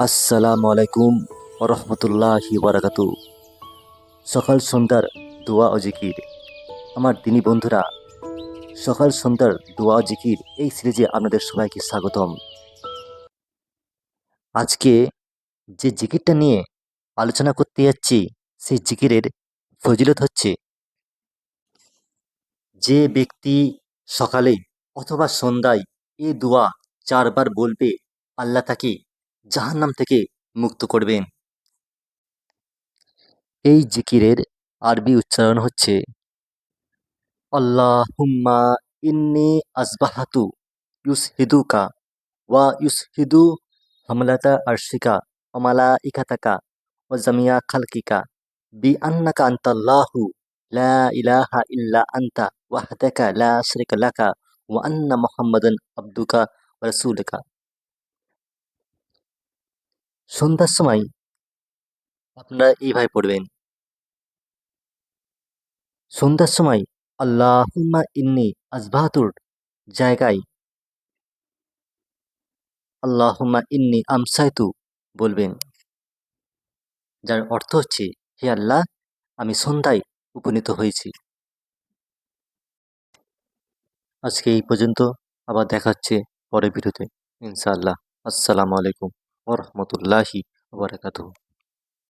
আসসালামু আলাইকুম রহমতুল্লাহি বারাকাতু। সকাল সন্ধ্যার দোয়া ও জিকির। আমার দিনী বন্ধুরা, সকাল সন্ধ্যার দোয়া ও জিকির এই সিরিজে আপনাদের সবাইকে স্বাগতম। আজকে যে জিকিরটা নিয়ে আলোচনা করতে যাচ্ছি, সেই জিকিরের ফজিলত হচ্ছে, যে ব্যক্তি সকালে অথবা সন্ধ্যায় এই দোয়া 4 বার বলবে, আল্লাহ তাকে জাহান্নাম থেকে মুক্ত করবেন। এই জিকিরের আরবি উচ্চারণ হচ্ছে, আল্লাহুম্মা ইন্নী আসবাহাতু ইউসহিদুকা ওয়া ইউসহিদু হামলাতা আরশিকা ওয়া মালাইকাতাকা ওয়া জামিয়া খালকিকা বিআন্নাকা আনতাল্লাহু লা ইলাহা ইল্লা আনতা ওয়াহদাকা লা শারীকা লাকা ওয়া আন্না মুহাম্মাদান আবদুকা ওয়া রাসূলুকা। সন্ধ্যার সময় আপনারা এইভাবে পড়বেন। সন্ধ্যার সময় আল্লাহুম্মা ইন্নী আসবাহাতুর জায়গায় আল্লাহুম্মা ইন্নী আমসাইতু বলবেন, যার অর্থ হচ্ছে, হে আল্লাহ, আমি সন্ধ্যায় উপনীত হয়েছি। আজকে এই পর্যন্ত, আবার দেখা হচ্ছে পরের ভিডিওতে ইনশাআল্লাহ। আসসালামু আলাইকুম ওয়া রাহমাতুল্লাহি ওয়া বারাকাতুহু।